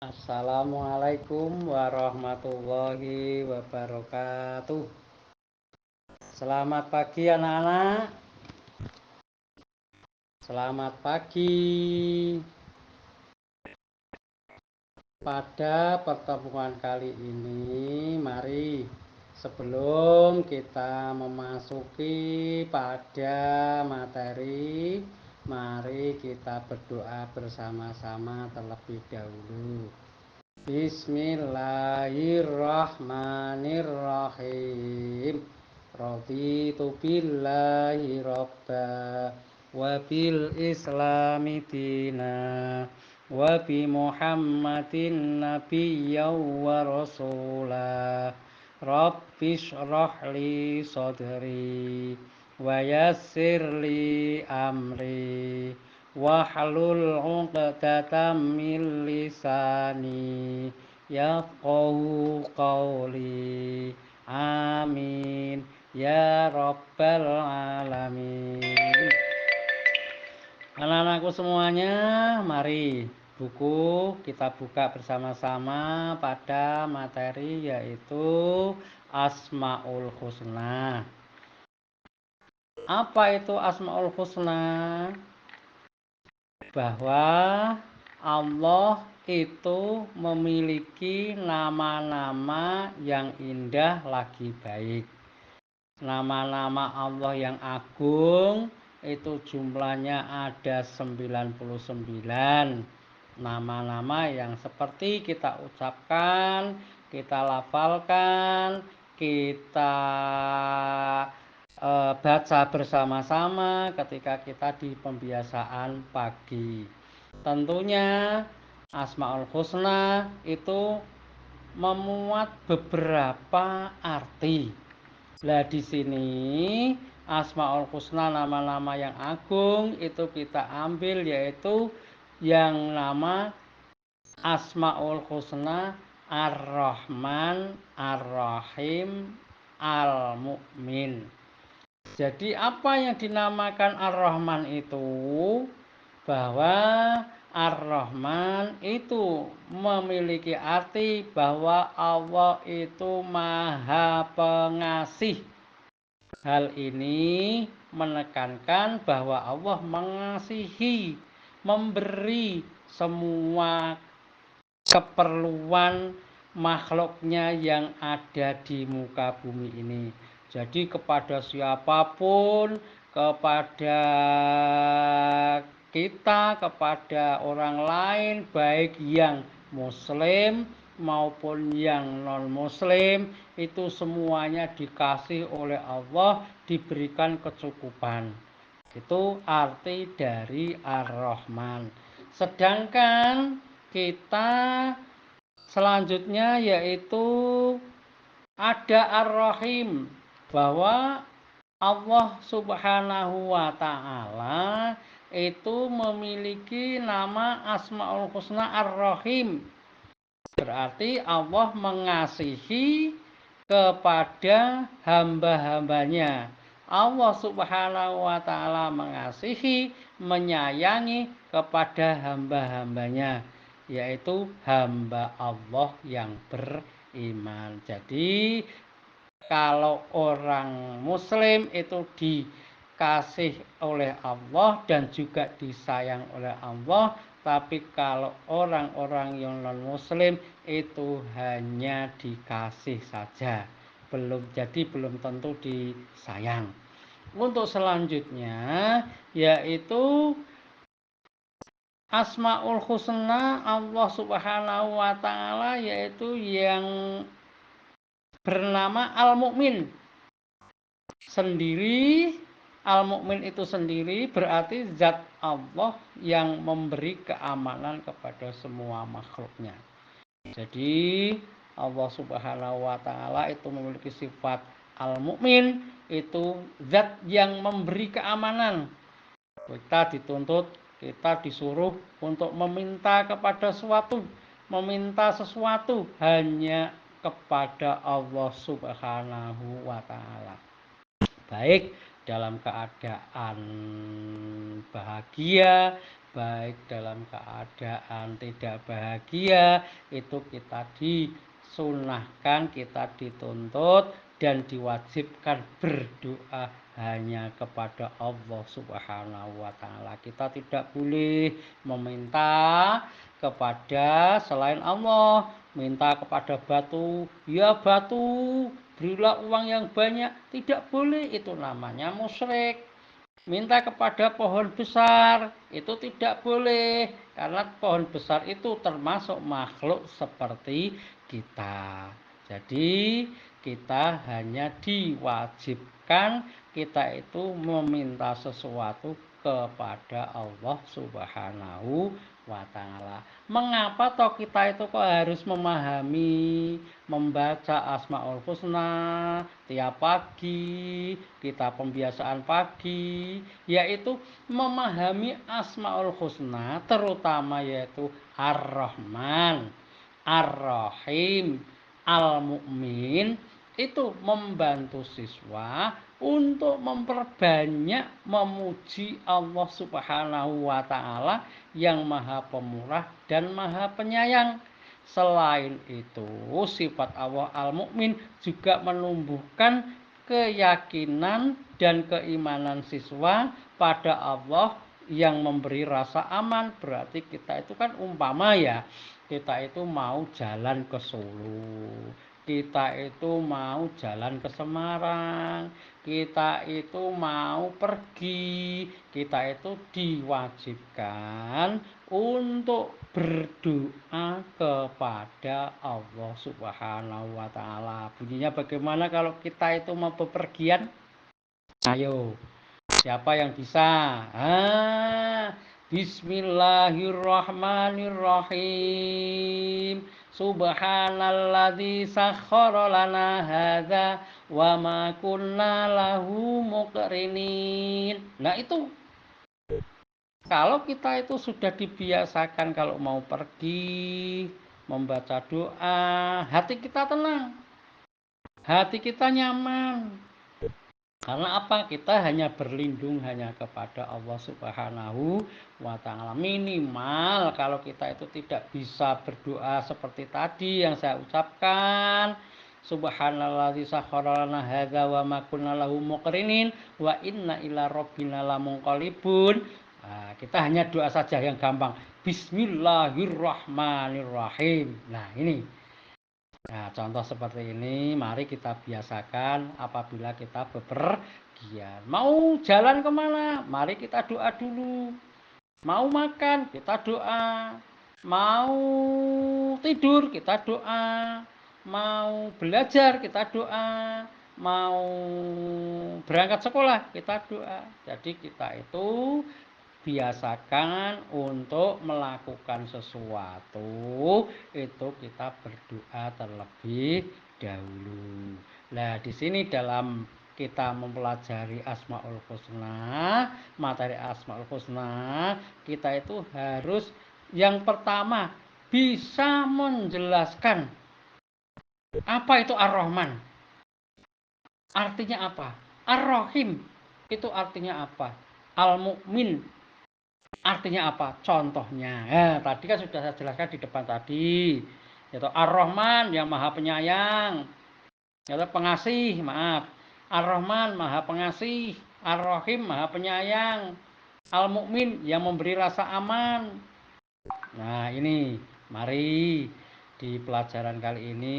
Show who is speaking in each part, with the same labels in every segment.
Speaker 1: Assalamualaikum warahmatullahi wabarakatuh. Selamat pagi anak-anak. Selamat pagi. Pada pertemuan kali ini, mari sebelum kita memasuki pada materi, mari kita berdoa bersama-sama terlebih dahulu. Bismillahirrahmanirrahim. Raditu billahi robba wa bil islami dina wa bi muhammadin nabiyyan wa rasulah. Rabbi shrah li sadri wa yassir li amri wahlul 'uqdatam min lisani yafqahu qawli. Amin ya rabbal alamin. Anak-anakku semuanya, mari buku kita buka bersama-sama pada materi yaitu Asmaul Husna. Apa itu Asmaul Husna? Bahwa Allah itu memiliki nama-nama yang indah lagi baik. Nama-nama Allah yang agung itu jumlahnya ada 99 nama-nama yang seperti kita ucapkan, kita lafalkan, kita baca bersama-sama ketika kita di pembiasaan pagi. Tentunya Asmaul Husna itu memuat beberapa arti. Nah, di sini Asmaul Husna, nama-nama yang agung itu kita ambil yaitu yang nama Asmaul Husna Ar-Rahman, Ar-Rahim, Al-Mu'min. Jadi apa yang dinamakan Ar-Rahman itu? Bahwa Ar-Rahman itu memiliki arti bahwa Allah itu Maha Pengasih. Hal ini menekankan bahwa Allah mengasihi, memberi semua keperluan makhluknya yang ada di muka bumi ini. Jadi kepada siapapun, kepada kita, kepada orang lain, baik yang muslim maupun yang non-muslim, itu semuanya dikasih oleh Allah, diberikan kecukupan. Itu arti dari Ar-Rahman. Sedangkan kita selanjutnya yaitu ada Ar-Rahim, bahwa Allah Subhanahu wa ta'ala itu memiliki nama Asmaul Husna Ar-Rahim. Berarti Allah mengasihi kepada hamba-hambanya. Allah Subhanahu wa ta'ala mengasihi, menyayangi kepada hamba-hambanya, yaitu hamba Allah yang beriman. Jadi kalau orang muslim itu dikasih oleh Allah dan juga disayang oleh Allah, tapi kalau orang-orang yang non-muslim itu hanya dikasih saja, belum tentu disayang. Untuk selanjutnya yaitu Asmaul Husna Allah Subhanahu wa ta'ala, yaitu yang bernama Al-Mu'min sendiri. Al-Mu'min itu sendiri berarti zat Allah yang memberi keamanan kepada semua makhluknya. Jadi Allah Subhanahu wa ta'ala itu memiliki sifat Al-Mu'min, itu zat yang memberi keamanan. Kita dituntut, kita disuruh untuk meminta kepada meminta sesuatu hanya kepada Allah Subhanahu wa ta'ala. Baik, dalam keadaan bahagia, baik dalam keadaan tidak bahagia, itu kita disunahkan, kita dituntut dan diwajibkan berdoa hanya kepada Allah Subhanahu wa Ta'ala. Kita tidak boleh meminta kepada selain Allah, minta kepada batu, ya batu, berilah uang yang banyak. Tidak boleh, itu namanya musyrik. Minta kepada pohon besar, itu tidak boleh, karena pohon besar itu termasuk makhluk seperti kita. Jadi kita hanya diwajibkan kita itu meminta sesuatu kepada Allah Subhanahu wa Ta'ala. Mengapa toh kita itu kok harus memahami, membaca Asmaul Husna tiap pagi, kita pembiasaan pagi, yaitu memahami Asmaul Husna, terutama yaitu Ar-Rahman, Ar-Rahim, Al-Mu'min, itu membantu siswa untuk memperbanyak memuji Allah Subhanahu wa Ta'ala yang Maha Pemurah dan Maha Penyayang. Selain itu, sifat Allah Al-Mu'min juga menumbuhkan keyakinan dan keimanan siswa pada Allah yang memberi rasa aman. Berarti kita itu kan umpama ya, kita itu mau jalan ke Solo, kita itu mau jalan ke Semarang, kita itu mau pergi, kita itu diwajibkan untuk berdoa kepada Allah Subhanahu wa Ta'ala. Bunyinya bagaimana kalau kita itu mau bepergian? Ayo, siapa yang bisa? Bismillahirrahmanirrahim. Subhanalladzi sakhkhara lana hadza wa ma kunna lahu muqrinin. Nah, itu kalau kita itu sudah dibiasakan kalau mau pergi membaca doa, hati kita tenang, hati kita nyaman. Karena apa? Kita hanya berlindung hanya kepada Allah Subhanahu wa Ta'ala. Minimal kalau kita itu tidak bisa berdoa seperti tadi yang saya ucapkan, Subhanalladzi sakhkhara lana hadza wa ma kunna lahu muqrinin wa inna ila rabbina lamunqalibun. Nah, kita hanya doa saja yang gampang. Bismillahirrahmanirrahim. Nah, ini. Nah, contoh seperti ini, mari kita biasakan apabila kita bepergian. Mau jalan kemana? Mari kita doa dulu. Mau makan, kita doa. Mau tidur, kita doa. Mau belajar, kita doa. Mau berangkat sekolah, kita doa. Jadi kita itu biasakan untuk melakukan sesuatu itu kita berdoa terlebih dahulu. Nah, di sini dalam kita mempelajari Asmaul Husna, materi Asmaul Husna, kita itu harus yang pertama bisa menjelaskan apa itu Ar-Rahman. Artinya apa? Ar-Rahim itu artinya apa? Al-Mu'min artinya apa? Contohnya, tadi kan sudah saya jelaskan di depan tadi, yaitu Ar-Rahman yang Maha Penyayang, yaitu pengasih, maaf. Ar-Rahman Maha Pengasih, Ar-Rahim Maha Penyayang, Al-Mu'min yang memberi rasa aman. Nah, ini mari di pelajaran kali ini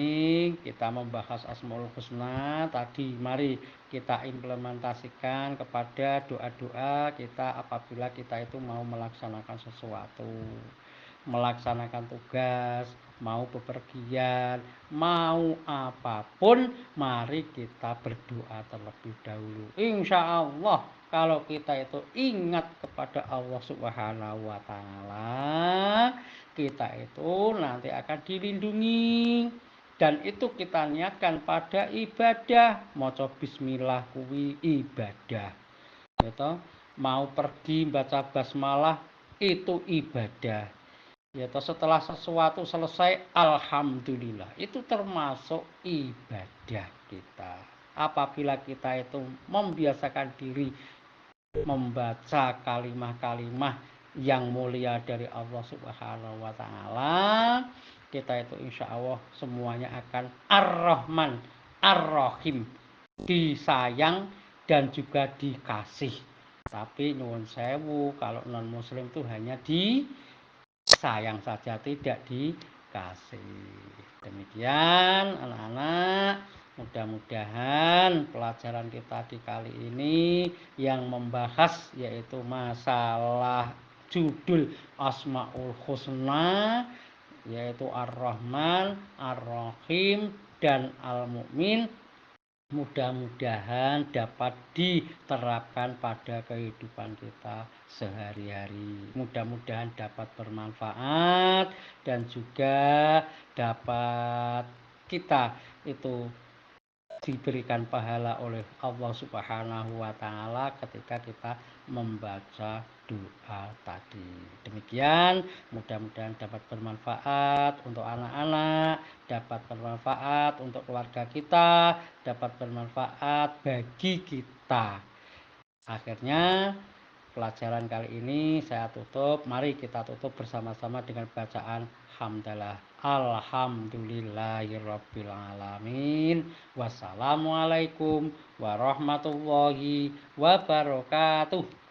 Speaker 1: kita membahas Asmaul Husna. Tadi mari kita implementasikan kepada doa-doa kita apabila kita itu mau melaksanakan sesuatu, melaksanakan tugas, mau bepergian, mau apapun, mari kita berdoa terlebih dahulu. Insya Allah kalau kita itu ingat kepada Allah Subhanahu wa Ta'ala, kita itu nanti akan dilindungi. Dan itu kita niatkan pada ibadah. Maca bismillah kuwi ibadah. Gitu. Mau pergi baca basmalah itu ibadah. Yaitu setelah sesuatu selesai, alhamdulillah. Itu termasuk ibadah kita. apabila kita itu membiasakan diri membaca kalimah-kalimah yang mulia dari Allah Subhanahu wa taala, kita itu insya Allah semuanya akan Ar-Rahman, Ar-Rahim, disayang dan juga dikasih. Tapi nyuwun sewu, kalau non muslim itu hanya disayang saja, tidak dikasih. Demikian anak-anak, mudah-mudahan pelajaran kita di kali ini yang membahas yaitu masalah judul Asmaul Husna, yaitu Ar-Rahman, Ar-Rahim, dan Al-Mu'min, mudah-mudahan dapat diterapkan pada kehidupan kita sehari-hari. Mudah-mudahan dapat bermanfaat dan juga dapat kita itu diberikan pahala oleh Allah Subhanahu wa taala ketika kita membaca doa tadi. Demikian, mudah-mudahan dapat bermanfaat untuk anak-anak, dapat bermanfaat untuk keluarga kita, dapat bermanfaat bagi kita. Akhirnya pelajaran kali ini saya tutup. Mari kita tutup bersama-sama dengan bacaan hamdalah. Alhamdulillahirabbil alamin. Wassalamualaikum warahmatullahi wabarakatuh.